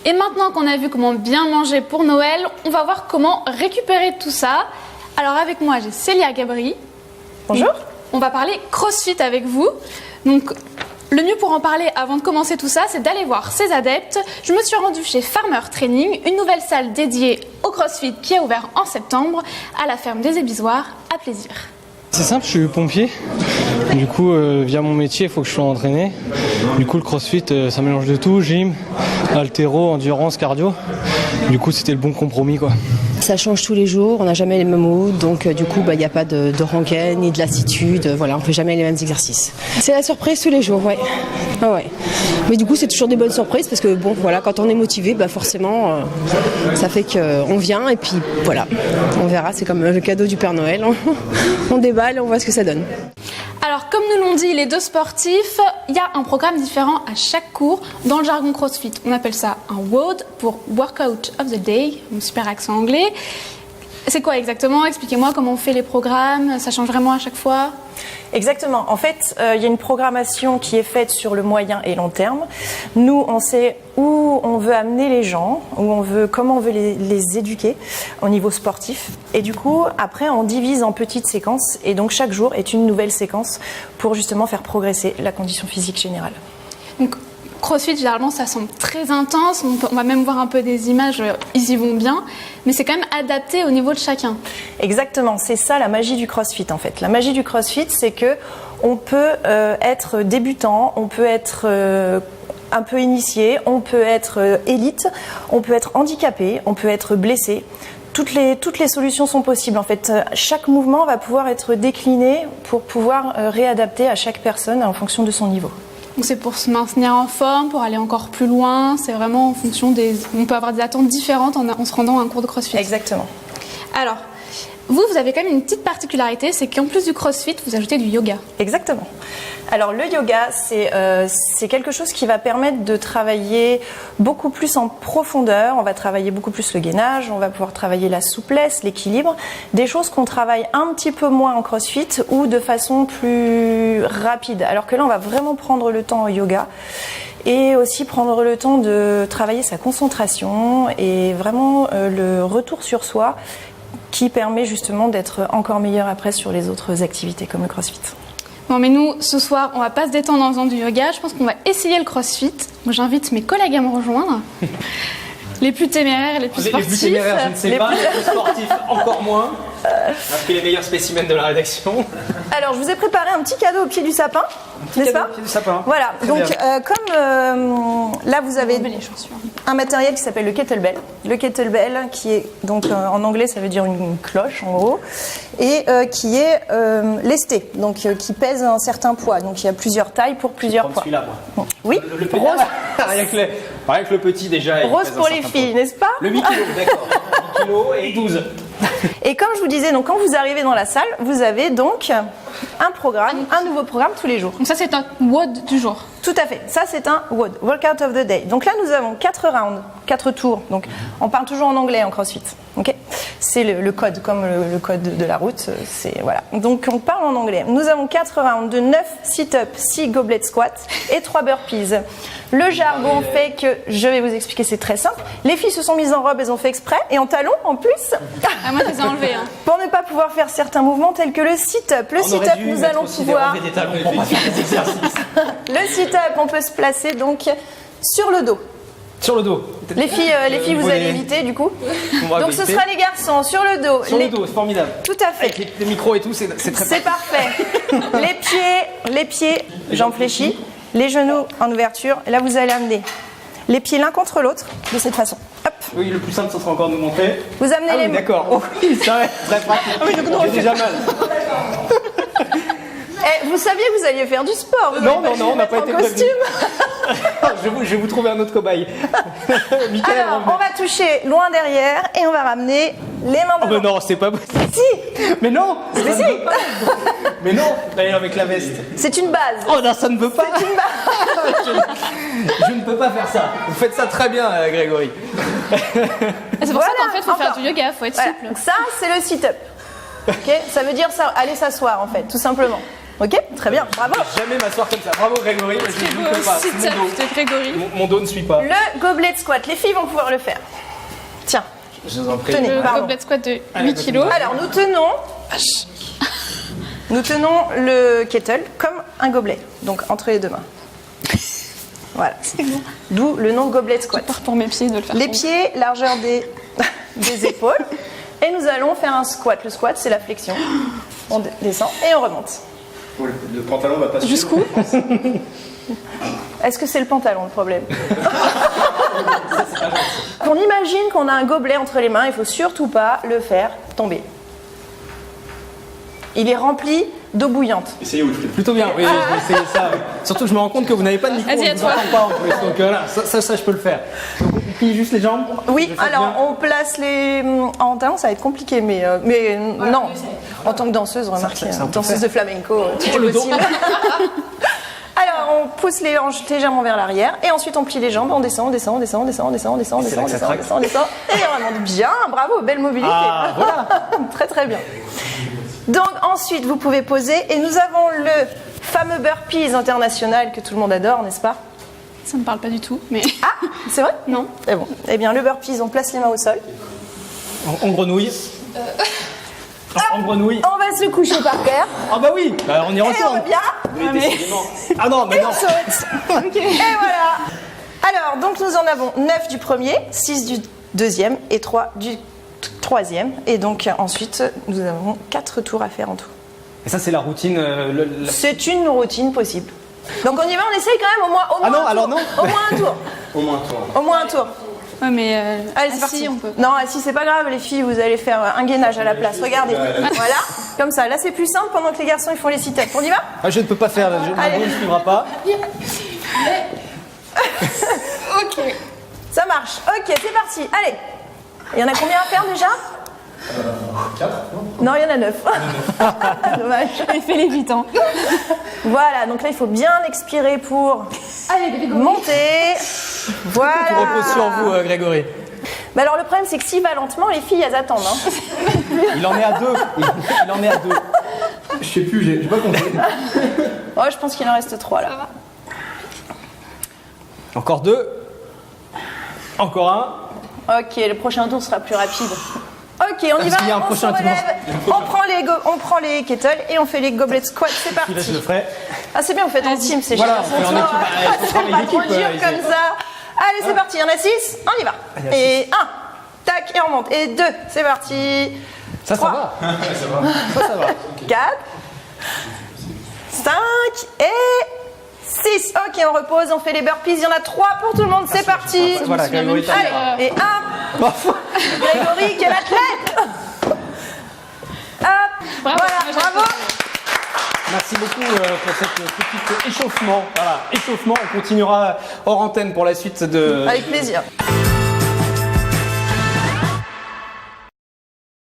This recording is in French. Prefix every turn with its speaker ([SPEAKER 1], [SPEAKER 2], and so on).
[SPEAKER 1] Et maintenant qu'on a vu comment bien manger pour Noël, on va voir comment récupérer tout ça. Alors avec moi, j'ai Célia Gabri.
[SPEAKER 2] Bonjour.
[SPEAKER 1] On va parler CrossFit avec vous. Donc, le mieux pour en parler avant de commencer tout ça, c'est d'aller voir ses adeptes. Je me suis rendue chez Farmer Training, une nouvelle salle dédiée au CrossFit qui a ouvert en septembre à la ferme des Ébisoires, à Plaisir.
[SPEAKER 3] C'est simple, je suis pompier. Du coup, via mon métier, il faut que je sois entraîné. Du coup, le CrossFit, ça mélange de tout, gym, haltéro, endurance, cardio. Du coup, c'était le bon compromis, quoi.
[SPEAKER 4] Ça change tous les jours, on n'a jamais les mêmes moods, donc du coup, il n'y a pas de rengaine ni de lassitude. Voilà, on ne fait jamais les mêmes exercices. C'est la surprise tous les jours, ouais. Ah ouais. Mais du coup, c'est toujours des bonnes surprises parce que bon, voilà, quand on est motivé, forcément, ça fait qu'on vient et puis voilà, on verra. C'est comme le cadeau du Père Noël. On déballe, on voit ce que ça donne.
[SPEAKER 1] Alors, comme nous l'ont dit les deux sportifs, il y a un programme différent à chaque cours. Dans le jargon CrossFit, on appelle ça un WOD pour Workout of the Day, un super accent anglais. C'est quoi exactement? Expliquez-moi comment on fait les programmes, ça change vraiment à chaque fois?
[SPEAKER 2] Exactement. En fait, il y a une programmation qui est faite sur le moyen et long terme. Nous, on sait où on veut amener les gens, comment on veut les éduquer au niveau sportif. Et du coup, après, on divise en petites séquences. Et donc, chaque jour est une nouvelle séquence pour justement faire progresser la condition physique générale.
[SPEAKER 1] Donc, CrossFit, généralement, ça semble très intense. On va même voir un peu des images, ils y vont bien. Mais c'est quand même adapté au niveau de chacun.
[SPEAKER 2] Exactement, c'est ça la magie du CrossFit en fait. La magie du CrossFit, c'est que on peut être débutant, on peut être un peu initié, on peut être élite, on peut être handicapé, on peut être blessé. Toutes les solutions sont possibles en fait. Chaque mouvement va pouvoir être décliné pour pouvoir réadapter à chaque personne en fonction de son niveau.
[SPEAKER 1] Donc c'est pour se maintenir en forme, pour aller encore plus loin. C'est vraiment en fonction des... On peut avoir des attentes différentes en se rendant à un cours de CrossFit.
[SPEAKER 2] Exactement.
[SPEAKER 1] Alors, vous avez quand même une petite particularité, c'est qu'en plus du CrossFit, vous ajoutez du yoga.
[SPEAKER 2] Exactement. Alors le yoga, c'est quelque chose qui va permettre de travailler beaucoup plus en profondeur. On va travailler beaucoup plus le gainage, on va pouvoir travailler la souplesse, l'équilibre, des choses qu'on travaille un petit peu moins en CrossFit ou de façon plus rapide. Alors que là, on va vraiment prendre le temps au yoga et aussi prendre le temps de travailler sa concentration et vraiment le retour sur soi qui permet justement d'être encore meilleur après sur les autres activités comme le CrossFit.
[SPEAKER 1] Bon, mais nous, ce soir, on va pas se détendre en faisant du yoga. Je pense qu'on va essayer le CrossFit. Moi, j'invite mes collègues à me rejoindre. Les plus téméraires et les plus sportifs.
[SPEAKER 3] Les plus téméraires, je ne sais pas. Les plus sportifs, encore moins. Parce que les meilleurs spécimens de la rédaction.
[SPEAKER 2] Alors, je vous ai préparé un petit cadeau au pied du sapin, n'est-ce pas?
[SPEAKER 3] Au pied du sapin.
[SPEAKER 2] Voilà.
[SPEAKER 3] Très
[SPEAKER 2] donc,
[SPEAKER 3] bien.
[SPEAKER 2] là, vous avez
[SPEAKER 1] Les chaussures.
[SPEAKER 2] un matériel qui s'appelle le kettlebell. Le kettlebell, qui est donc en anglais, ça veut dire une cloche en gros, et qui est lesté, donc qui pèse un certain poids. Donc, il y a plusieurs tailles pour plusieurs poids.
[SPEAKER 3] Celui-là, moi.
[SPEAKER 2] Oui.
[SPEAKER 3] Le rose. Rien que le petit déjà.
[SPEAKER 2] Rose pour les filles, n'est-ce pas?
[SPEAKER 3] Le 8 kg, d'accord. 8 kg et 12.
[SPEAKER 2] Et comme je vous disais, donc quand vous arrivez dans la salle, vous avez donc un programme, un nouveau programme tous les jours.
[SPEAKER 1] Donc ça, c'est un WOD du jour.
[SPEAKER 2] Tout à fait. Ça, c'est un WOD, Workout of the Day. Donc là, nous avons 4 rounds, 4 tours. Donc, on parle toujours en anglais en CrossFit. Okay, c'est le code, comme le code de la route. Voilà. Donc, on parle en anglais. Nous avons 4 rounds de 9 sit-ups, 6 goblet squats et 3 burpees. Le jargon fait que, je vais vous expliquer, c'est très simple. Les filles se sont mises en robe, elles ont fait exprès, et en talons en plus.
[SPEAKER 1] Ah, moi, je les ai enlevés. Hein.
[SPEAKER 2] Pour ne pas pouvoir faire certains mouvements tels que le sit-up. Le sit-up, nous allons pouvoir...
[SPEAKER 3] des talons pour pas faire des exercices.
[SPEAKER 2] Le sit-up, on peut se placer donc sur le dos.
[SPEAKER 3] Sur le dos.
[SPEAKER 2] Les filles, vous allez éviter du coup. Donc ce sera les garçons sur le dos.
[SPEAKER 3] Sur le dos, c'est formidable.
[SPEAKER 2] Tout à fait.
[SPEAKER 3] Avec les micros et tout, c'est très
[SPEAKER 2] C'est parfait. Les pieds, jambes fléchies, les genoux en ouverture. Et là, vous allez amener les pieds l'un contre l'autre de cette façon. Hop.
[SPEAKER 3] Oui, le plus simple, ce sera encore de nous montrer.
[SPEAKER 2] Vous amenez les mains.
[SPEAKER 3] D'accord. Oh, oui, c'est vrai, très pratique. Ah oui, donc j'ai déjà mal.
[SPEAKER 2] Vous saviez que vous alliez faire du sport.
[SPEAKER 3] Non, on n'a pas été
[SPEAKER 2] en costume.
[SPEAKER 3] je vais vous trouver un autre cobaye. Michael,
[SPEAKER 2] alors, on va toucher loin derrière et on va ramener les mains devant.
[SPEAKER 3] Oh, mais non, c'est pas possible.
[SPEAKER 2] Si.
[SPEAKER 3] Mais non.
[SPEAKER 2] Mais si.
[SPEAKER 3] Mais non. D'ailleurs, avec la veste.
[SPEAKER 2] C'est une base.
[SPEAKER 3] Oh non, ça ne peut pas.
[SPEAKER 2] C'est une base.
[SPEAKER 3] Je ne peux pas faire ça. Vous faites ça très bien, Grégory.
[SPEAKER 1] Et c'est pour ça qu'en fait, il faut faire du yoga, il faut être souple.
[SPEAKER 2] Donc ça, c'est le sit-up. Okay, ça veut dire ça, aller s'asseoir en fait, tout simplement. Ok, très bien, bravo.
[SPEAKER 5] Jamais m'asseoir comme ça. Bravo Grégory. Je ne le fais pas.
[SPEAKER 1] Sit up de Grégory.
[SPEAKER 5] Mon dos ne suit pas.
[SPEAKER 2] Le gobelet squat, les filles vont pouvoir le faire. Tiens,
[SPEAKER 5] Je vous en prie.
[SPEAKER 2] tenez,
[SPEAKER 1] Le
[SPEAKER 2] pardon.
[SPEAKER 1] gobelet squat de 8 kilos.
[SPEAKER 2] Alors nous tenons le kettle comme un gobelet, donc entre les deux mains. Voilà. D'où le nom gobelet squat.
[SPEAKER 1] Je pars pour mes pieds de le faire.
[SPEAKER 2] Les pieds, largeur des épaules. Et nous allons faire un squat. Le squat, c'est la flexion. On descend et on remonte.
[SPEAKER 6] Le pantalon va pas suivre.
[SPEAKER 1] Jusqu'où?
[SPEAKER 2] Est-ce que c'est le pantalon le problème? Qu'on imagine qu'on a un gobelet entre les mains, il ne faut surtout pas le faire tomber. Il est rempli d'eau bouillante.
[SPEAKER 6] Essayez Wilfried.
[SPEAKER 5] Plutôt bien. Oui, je vais essayer ça. Surtout, je me rends compte que vous n'avez pas de micro.
[SPEAKER 1] Vas-y, à
[SPEAKER 5] je vous
[SPEAKER 1] toi.
[SPEAKER 5] entends pas en plus. Donc là, ça, je peux le faire. Donc, on plie juste les jambes.
[SPEAKER 2] Oui,
[SPEAKER 5] Je fais
[SPEAKER 2] alors
[SPEAKER 5] bien.
[SPEAKER 2] on place les... En talons, ça va être compliqué, mais non. En tant que danseuse, remarquez,
[SPEAKER 5] ça, on peut
[SPEAKER 2] danseuse
[SPEAKER 5] faire.
[SPEAKER 2] de flamenco, tout est
[SPEAKER 5] le dos.
[SPEAKER 2] possible. Alors, on pousse les hanches légèrement vers l'arrière, et ensuite on plie les jambes, on descend, on descend, on descend, on descend, on descend, on descend, on
[SPEAKER 5] c'est là
[SPEAKER 2] descend,
[SPEAKER 5] que ça
[SPEAKER 2] on descend, on
[SPEAKER 5] craque.
[SPEAKER 2] descend, on descend, et on remonte bien, bravo, belle mobilité.
[SPEAKER 5] Ah, voilà.
[SPEAKER 2] Très très bien. Donc ensuite, vous pouvez poser, et nous avons le fameux burpees international que tout le monde adore, n'est-ce pas?
[SPEAKER 1] Ça me parle pas du tout, mais.
[SPEAKER 2] Ah, c'est vrai?
[SPEAKER 1] Non.
[SPEAKER 2] C'est bon. Eh bien, le burpees, on place les mains au sol.
[SPEAKER 5] On grenouille. On grenouille.
[SPEAKER 2] On va se coucher par terre.
[SPEAKER 5] Ah bah oui. Bah, on y
[SPEAKER 2] Et on
[SPEAKER 5] retourne.
[SPEAKER 2] revient.
[SPEAKER 5] Ah non, mais
[SPEAKER 2] Et
[SPEAKER 5] non.
[SPEAKER 2] on saute. Et voilà. Alors, donc nous en avons 9 du premier, 6 du deuxième et 3 du troisième. Et donc ensuite, nous avons 4 tours à faire en tout.
[SPEAKER 5] Et ça, c'est la routine.
[SPEAKER 2] C'est une routine possible. Donc on y va, on essaye quand même au moins
[SPEAKER 5] Ah non,
[SPEAKER 2] un tour.
[SPEAKER 5] alors non.
[SPEAKER 2] Au moins un tour.
[SPEAKER 6] Au moins un tour.
[SPEAKER 2] Au moins un tour.
[SPEAKER 1] Ouais, mais.
[SPEAKER 2] Allez, c'est
[SPEAKER 1] assis,
[SPEAKER 2] parti.
[SPEAKER 1] on peut.
[SPEAKER 2] Non, assis, c'est pas grave, les filles, vous allez faire un gainage à la place. Regardez. Voilà, comme ça. Là, c'est plus simple pendant que les garçons ils font les sit-ups. On y va?
[SPEAKER 5] Ah, je ne peux pas faire.
[SPEAKER 2] Allez.
[SPEAKER 5] Je ne suivra pas.
[SPEAKER 2] Ok. Ça marche. Ok, c'est parti. Allez. Il y en a combien à faire déjà?
[SPEAKER 6] 4,
[SPEAKER 2] Non, il y en a 9. Dommage.
[SPEAKER 1] Il fait les 8 ans.
[SPEAKER 2] Voilà, donc là, il faut bien expirer pour monter. Voilà.
[SPEAKER 5] Tout repose sur vous, Grégory.
[SPEAKER 2] Mais alors, le problème, c'est que s'il va lentement, les filles, elles attendent. Hein.
[SPEAKER 5] Il en est à 2. Il en est à 2.
[SPEAKER 6] Je sais plus, j'ai pas compris.
[SPEAKER 2] Oh, je pense qu'il en reste 3 là.
[SPEAKER 5] Encore 2. Encore un.
[SPEAKER 2] Ok, le prochain tour sera plus rapide. Ok, on y
[SPEAKER 5] Parce
[SPEAKER 2] va,
[SPEAKER 5] qu'il y a un
[SPEAKER 2] on
[SPEAKER 5] prochain
[SPEAKER 2] se
[SPEAKER 5] tour.
[SPEAKER 2] relève, on prend les kettles et on fait les gobelets squats, c'est parti.
[SPEAKER 5] Puis là, je le ferai.
[SPEAKER 2] Ah c'est bien, vous faites en team, c'est
[SPEAKER 5] Voilà,
[SPEAKER 2] génial.
[SPEAKER 5] on fait en équipe. Il faut
[SPEAKER 2] C'est
[SPEAKER 5] travailler
[SPEAKER 2] pas
[SPEAKER 5] d'équipe,
[SPEAKER 2] trop dur
[SPEAKER 5] ici.
[SPEAKER 2] comme ça. Allez, c'est parti, il y en a 6, on y va.
[SPEAKER 5] Il y a
[SPEAKER 2] Et 1, tac, et on monte. Et 2, c'est parti.
[SPEAKER 5] Ça
[SPEAKER 2] 3,
[SPEAKER 5] va. Ça va.
[SPEAKER 2] 4, 5 et 6. Ok, on repose, on fait les burpees. Il y en a 3 pour tout le monde, c'est parti.
[SPEAKER 5] Voilà, Grégory, t'as
[SPEAKER 2] Allez, et 1. Grégory, quel athlète. Hop,
[SPEAKER 1] Bravo.
[SPEAKER 2] voilà, bravo.
[SPEAKER 5] Merci beaucoup pour cette petite échauffement. Voilà, échauffement. On continuera hors antenne pour la suite de.
[SPEAKER 2] Avec plaisir.